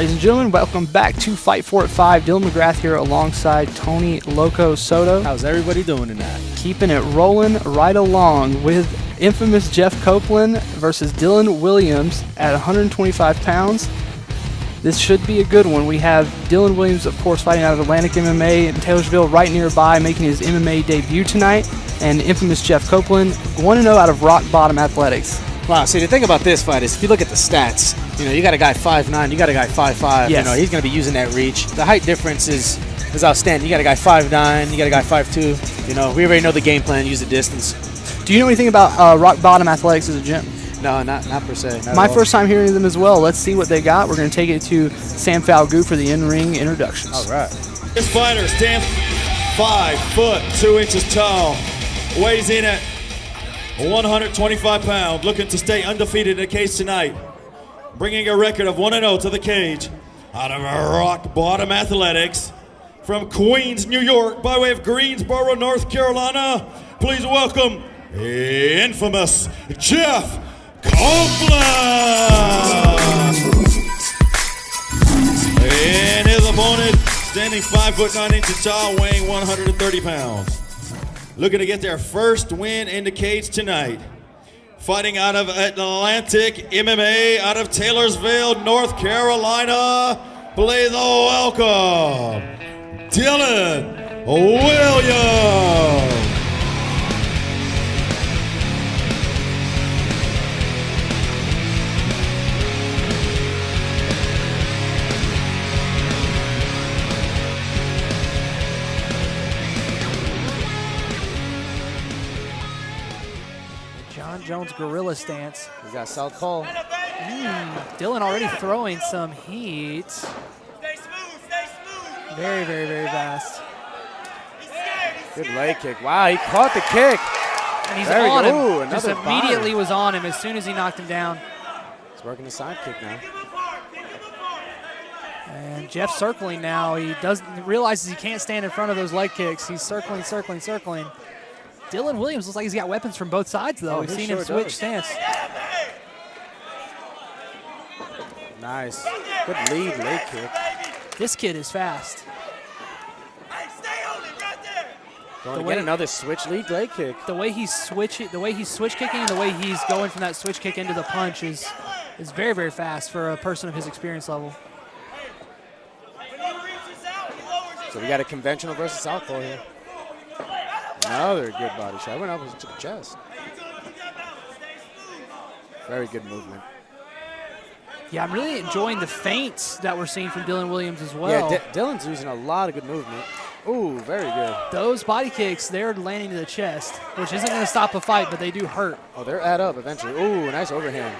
Ladies and gentlemen, welcome back to Fight For It 5. Dylan McGrath here alongside Tony Loco Soto. How's everybody doing tonight? Keeping it rolling right along with infamous Jeff Copeland versus Dylan Williams at 125 pounds. This should be a good one. We have Dylan Williams, of course, fighting out of Atlantic MMA in Taylorsville right nearby, making his MMA debut tonight. And infamous Jeff Copeland, 1-0 out of Rock Bottom Athletics. Wow, see, the thing about this fight is if you look at the stats, you got a guy 5'9", you got a guy 5'5", yes. He's going to be using that reach. The height difference is outstanding. You got a guy 5'9", you got a guy 5'2". We already know the game plan, use the distance. Do you know anything about Rock Bottom Athletics as a gym? No, not per se. My first time hearing them as well. Let's see what they got. We're going to take it to Sam Falgout for the in-ring introductions. All right. This fighter stands 5 foot 2 inches tall, weighs in at 125 pounds, looking to stay undefeated in the cage tonight, bringing a record of 1-0 to the cage out of Rock Bottom Athletics from Queens, New York, by way of Greensboro, North Carolina. Please welcome infamous Jeff Copeland and his opponent standing 5 foot 9 inches tall, weighing 130 pounds. Looking to get their first win in the cage tonight. Fighting out of Atlantic MMA, out of Taylorsville, North Carolina. Please welcome Dylan Williams. Jones gorilla stance. We got southpaw. Dylan already throwing some heat. Stay smooth, stay smooth. Very, very, very fast. Good leg kick. Wow, he caught the kick. And he's there on him. Ooh, just immediately was on him as soon as he knocked him down. He's working the side kick now. And Jeff circling now. He realizes he can't stand in front of those leg kicks. He's circling. Dylan Williams looks like he's got weapons from both sides, though. We've seen him switch stance. Nice. Good lead leg kick. This kid is fast. Going to get another switch lead leg kick. The way he's switch kicking, and the way he's going from that switch kick into the punch is very, very fast for a person of his experience level. So we got a conventional versus southpaw here. Another good body shot. Went up to the chest. Very good movement. Yeah, I'm really enjoying the feints that we're seeing from Dylan Williams as well. Yeah, Dylan's using a lot of good movement. Ooh, very good. Those body kicks, they're landing to the chest, which isn't going to stop a fight, but they do hurt. Oh, they're add up eventually. Ooh, nice overhand.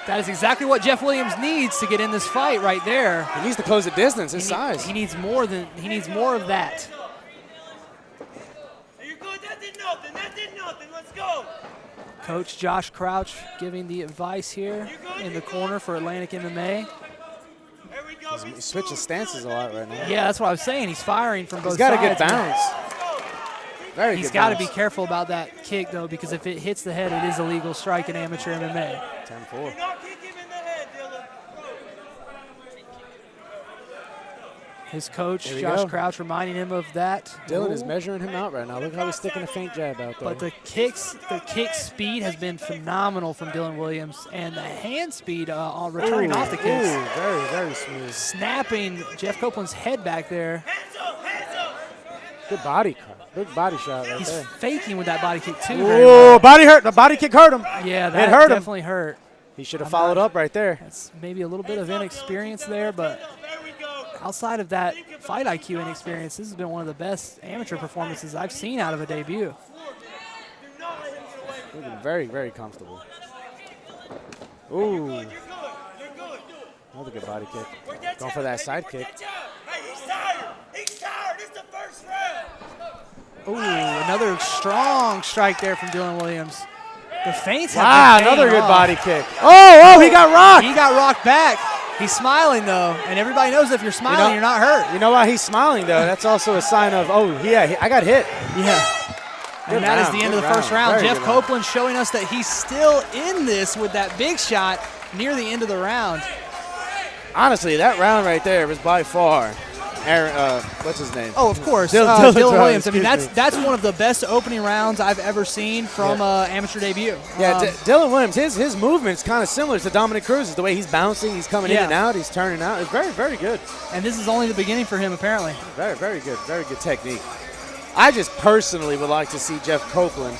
That is exactly what Jeff Williams needs to get in this fight right there. He needs to close the distance, his size. He needs more of that. That did nothing. Let's go. Coach Josh Crouch giving the advice here in the corner for Atlantic MMA. He's switching stances a lot right now. Yeah, that's what I was saying. He's firing from both sides. He's got a good bounce. Very good. He's got to be careful about that kick, though, because if it hits the head, it is a legal strike in amateur MMA. 10-4. His coach, Josh Crouch, reminding him of that. Dylan is measuring him out right now. Look how he's sticking a feint jab out there. But the kick speed has been phenomenal from Dylan Williams, and the hand speed on returning off the kicks. Ooh, very, very smooth. Snapping Jeff Copeland's head back there. Good body cut. Good body shot right He's there. faking with that body kick, too. Ooh, body hurt. The body kick hurt him. Yeah, that hurt definitely hurt. He should have followed up right there. That's maybe a little bit of inexperience there, but outside of that fight IQ inexperience, this has been one of the best amateur performances I've seen out of a debut. Looking very, very comfortable. Ooh. Another good body kick. Going for that side kick. He's tired. It's the first round. Ooh, another strong strike there from Dylan Williams. The feints have been another good off. body kick. Oh, he got rocked. He got rocked back. He's smiling, though, and everybody knows if you're smiling, you're not hurt. You know why he's smiling, though? That's also a sign of, I got hit. Yeah. And that is the end of the first round. Jeff Copeland showing us that he's still in this with that big shot near the end of the round. Honestly, that round right there was by far Aaron, what's his name? Oh, of course, Dylan Dylan Ryan, Williams. I mean, excuse that's one of the best opening rounds I've ever seen from amateur debut. Yeah, Dylan Williams, his movement's kind of similar to Dominic Cruz's. The way he's bouncing, he's coming in and out, he's turning out. It's very, very good. And this is only the beginning for him, apparently. Very, very good. Very good technique. I just personally would like to see Jeff Copeland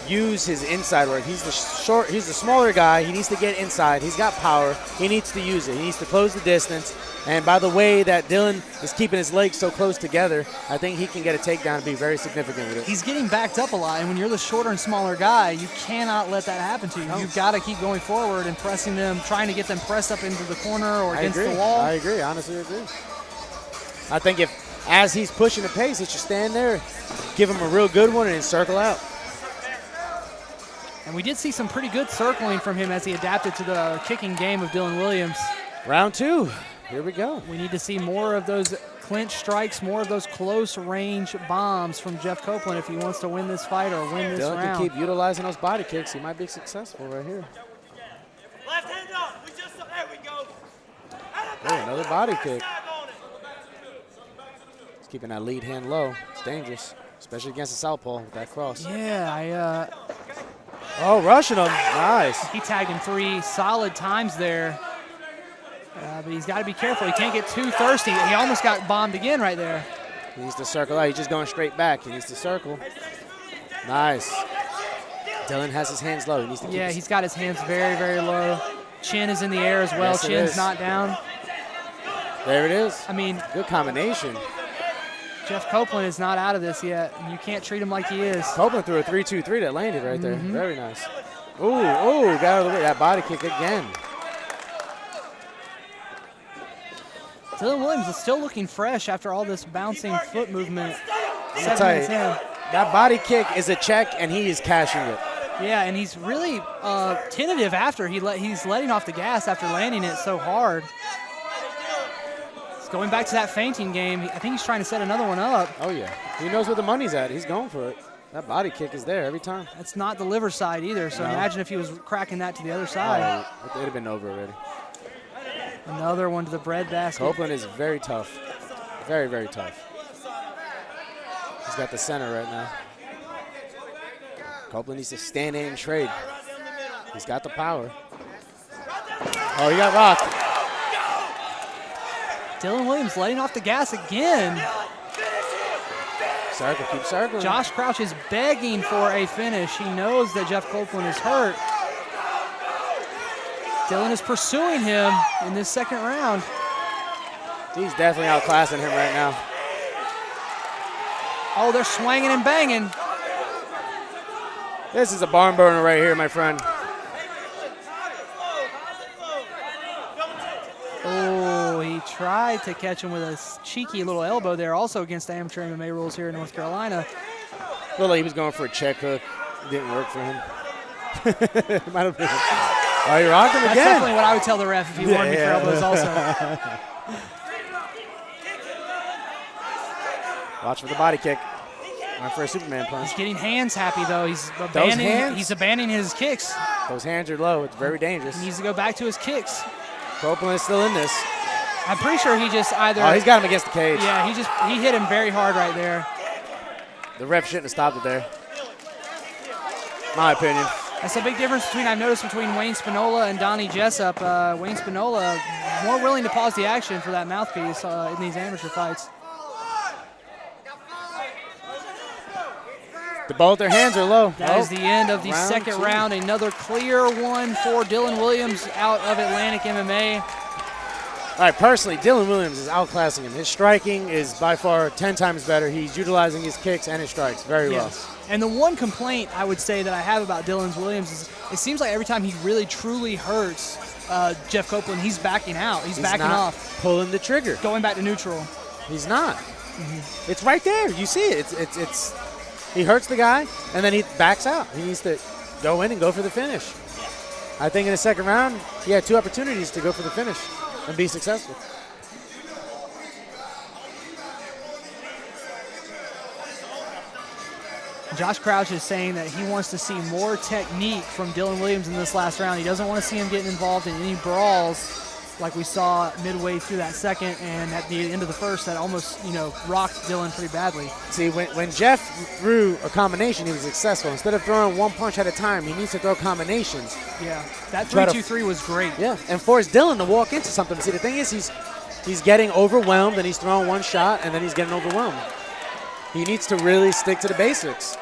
use his inside work. He's the smaller guy. He needs to get inside. He's got power. He needs to use it. He needs to close the distance. And by the way that Dylan is keeping his legs so close together, I think he can get a takedown and be very significant with it. He's getting backed up a lot, and when you're the shorter and smaller guy, you cannot let that happen to you. No. You've got to keep going forward and pressing them, trying to get them pressed up into the corner or against the wall. I agree. Honestly, I agree. I think as he's pushing the pace, he should stand there, give him a real good one, and then circle out. And we did see some pretty good circling from him as he adapted to the kicking game of Dylan Williams. Round 2. Here we go. We need to see more of those clinch strikes, more of those close-range bombs from Jeff Copeland if he wants to win this fight or win this Dylan round. can keep utilizing those body kicks. He might be successful right here. Left hand up. There we go. Oh, another body kick. He's keeping that lead hand low. It's dangerous, especially against the southpaw with that cross. Yeah, Oh, rushing him. Nice. he tagged him 3 solid times there. But he's got to be careful. He can't get too thirsty. He almost got bombed again right there. He needs to circle out. He's just going straight back. He needs to circle. Nice. Dylan has his hands low. He needs to keep He's got his hands very, very low. Chin is in the air as well. Yes, it Chin's is. not down. There it is. I mean, Good combination. Jeff Copeland is not out of this yet. You can't treat him like he is. Copeland threw a 3-2-3 that landed right there. Very nice. Ooh, got out of the way. That body kick again. Dylan Williams is still looking fresh after all this bouncing foot movement. I'll 7 tell minutes you, in. that body kick is a check, and he is cashing it. Yeah, and he's really tentative after. He's letting off the gas after landing it so hard. He's going back to that feinting game. I think he's trying to set another one up. Oh, yeah. He knows where the money's at. He's going for it. That body kick is there every time. That's not the liver side either, so No. imagine if he was cracking that to the other side. Oh, it'd have been over already. Another one to the bread basket. Copeland is very tough. Very, very tough. He's got the center right now. Copeland needs to stand in and trade. He's got the power. Oh, he got rocked. Dylan Williams letting off the gas again. Circle, keep circling. Josh Crouch is begging for a finish. He knows that Jeff Copeland is hurt. Dylan is pursuing him in this second round. He's definitely outclassing him right now. Oh, they're swinging and banging. This is a barn burner right here, my friend. Oh, he tried to catch him with a cheeky little elbow there, also against the amateur MMA rules here in North Carolina. Looked like he was going for a check hook. It didn't work for him. Might have been. Oh, you're rocking That's again. definitely what I would tell the ref if he warned me for elbows also. Watch for the body kick. Went for a Superman punch. He's getting hands happy, though. He's hands? abandoning his kicks. Those hands are low. It's very dangerous. He needs to go back to his kicks. Copeland is still in this. I'm pretty sure he just either... Oh, he's got him against the cage. Yeah, he hit him very hard right there. The ref shouldn't have stopped it there. My opinion. That's a big difference I've noticed between Wayne Spinola and Donnie Jessup. Wayne Spinola more willing to pause the action for that mouthpiece in these amateur fights. Both their hands are low. That is the end of the round second 2. round. Another clear one for Dylan Williams out of Atlantic MMA. All right, personally, Dylan Williams is outclassing him. His striking is by far 10 times better. He's utilizing his kicks and his strikes very well. And the one complaint I would say that I have about Dylan Williams is it seems like every time he really truly hurts Jeff Copeland, he's backing out. He's backing not off. Pulling the trigger. Going back to neutral. He's not. It's right there. You see it. It's he hurts the guy, and then he backs out. He needs to go in and go for the finish. I think in the second round, he had 2 opportunities to go for the finish and be successful. Josh Crouch is saying that he wants to see more technique from Dylan Williams in this last round. He doesn't want to see him getting involved in any brawls. like we saw midway through that second and at the end of the first that almost, rocked Dylan pretty badly. See, when Jeff threw a combination, he was successful. Instead of throwing one punch at a time, he needs to throw combinations. Yeah, that Try to- 3-2-3 was great. Yeah, and force Dylan to walk into something. See, the thing is, he's getting overwhelmed, and he's throwing one shot, and then he's getting overwhelmed. He needs to really stick to the basics.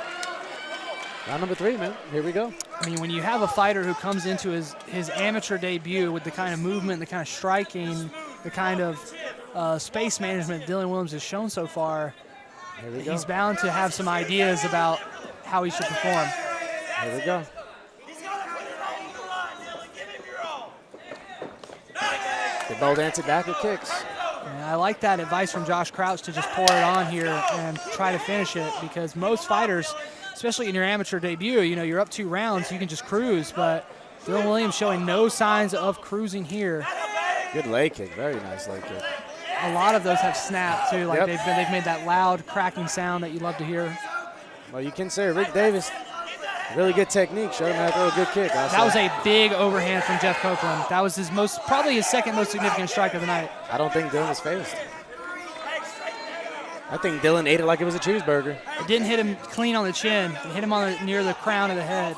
Round number 3, man. Here we go. I mean, when you have a fighter who comes into his amateur debut with the kind of movement, the kind of striking, the kind of space management Dylan Williams has shown so far, Here we go. he's bound to have some ideas about how he should perform. Here we go. They both answered back with kicks. And I like that advice from Josh Crouch to just pour it on here and try to finish it, because most fighters, especially in your amateur debut, you're up 2 rounds, you can just cruise, but Dylan Williams showing no signs of cruising here. Good leg kick. Very nice leg kick. A lot of those have snapped too, like Yep. they've made that loud cracking sound that you love to hear. Well, you can say Rick Davis, really good technique. Showed him how to throw a good kick. That was a big overhand from Jeff Copeland. That was probably his second most significant strike of the night. I don't think Dylan was phased. I think Dylan ate it like it was a cheeseburger. It didn't hit him clean on the chin. It hit him near the crown of the head.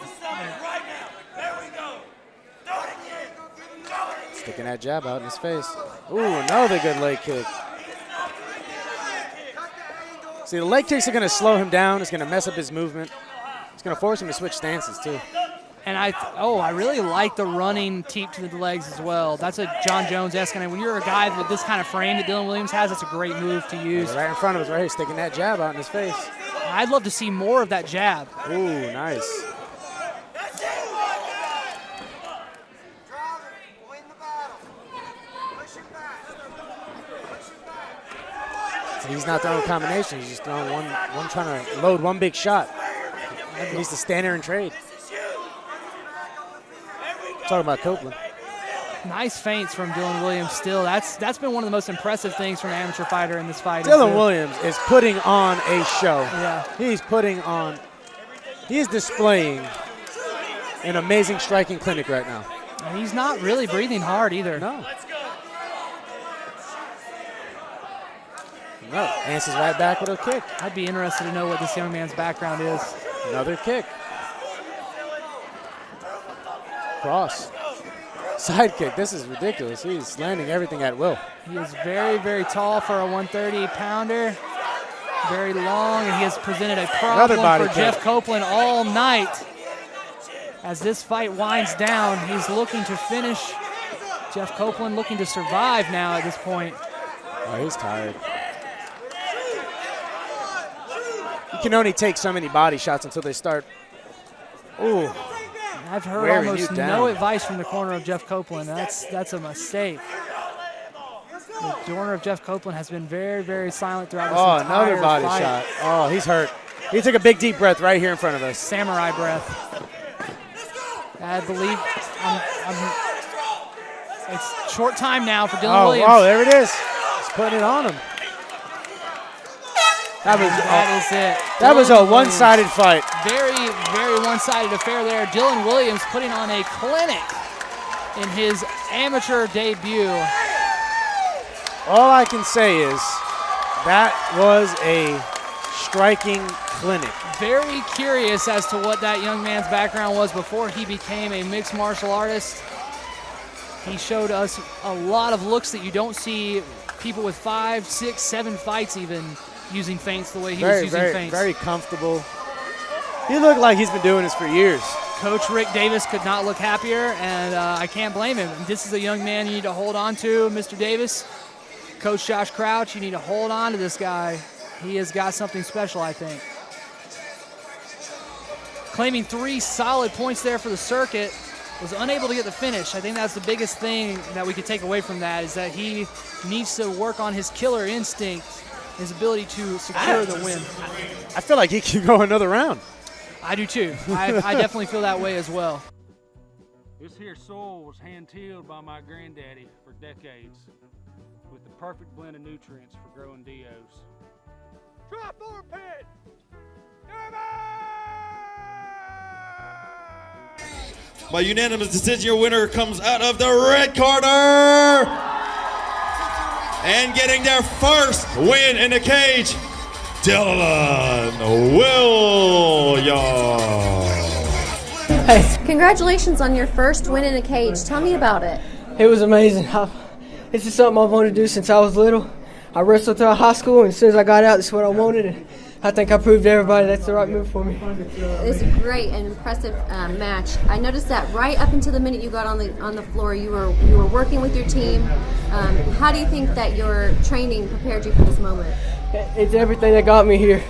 Sticking that jab out in his face. Ooh, another good leg kick. See, the leg kicks are going to slow him down. It's going to mess up his movement. It's going to force him to switch stances, too. And I really like the running teep to the legs as well. That's a John Jones-esque. And when you're a guy with this kind of frame that Dylan Williams has, that's a great move to use. Right in front of us, right here, sticking that jab out in his face. I'd love to see more of that jab. Ooh, nice. So he's not throwing combinations. He's just throwing one trying to load one big shot. He needs to stand there and trade. Talking about Copeland. Nice feints from Dylan Williams still. That's been one of the most impressive things from an amateur fighter in this fight. Dylan Williams is putting on a show. Yeah. He is displaying an amazing striking clinic right now. And he's not really breathing hard either. No. No, answers right back with a kick. I'd be interested to know what this young man's background is. Another kick. Cross. Side kick. This is ridiculous. He's landing everything at will. He is very, very tall for a 130-pounder. Very long, and he has presented a problem for Jeff Copeland all night. As this fight winds down, he's looking to finish. Jeff Copeland looking to survive now at this point. Oh, he's tired. You can only take so many body shots until they start. Ooh. I've heard wearing almost you down. no advice from the corner of Jeff Copeland. That's a mistake. The corner of Jeff Copeland has been very, very silent throughout this entire another body fight. shot. Oh, he's hurt. He took a big, deep breath right here in front of us. Samurai breath. I believe it's short time now for Dylan Williams. Oh, there it is. He's putting it on him. That is it. That was a one-sided fight. Very, very one-sided affair there. Dylan Williams putting on a clinic in his amateur debut. All I can say is that was a striking clinic. Very curious as to what that young man's background was before he became a mixed martial artist. He showed us a lot of looks that you don't see people with 5, 6, 7 fights even using feints the way he was using feints. Very comfortable. He looked like he's been doing this for years. Coach Rick Davis could not look happier, and I can't blame him. This is a young man you need to hold on to, Mr. Davis. Coach Josh Crouch, you need to hold on to this guy. He has got something special, I think. Claiming 3 solid points there for the circuit, was unable to get the finish. I think that's the biggest thing that we could take away from that, is that he needs to work on his killer instinct, his ability to secure the win. I feel like he can go another round. I do too. I definitely feel that way as well. This here soil was hand-tilled by my granddaddy for decades with the perfect blend of nutrients for growing DOs. Try forward pit. By unanimous decision, your winner comes out of the red corner. And getting their first win in the cage, Dylan Williams. Hey. Congratulations on your first win in a cage. Tell me about it. It was amazing. This is something I've wanted to do since I was little. I wrestled through high school, and as soon as I got out, this is what I wanted. And I think I proved to everybody that's the right move for me. It's a great and impressive match. I noticed that right up until the minute you got on the floor, you were working with your team. How do you think that your training prepared you for this moment? It's everything that got me here.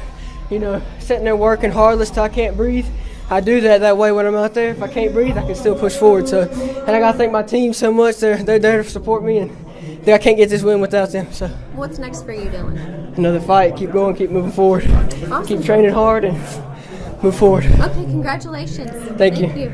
You know, sitting there working hard till I can't breathe. I do that way when I'm out there. If I can't breathe, I can still push forward. So, and I gotta thank my team so much. They're there to support me, and I can't get this win without them. So, what's next for you, Dylan? Another fight. Keep going. Keep moving forward. Awesome. Keep training hard and move forward. Okay, congratulations. Thank you.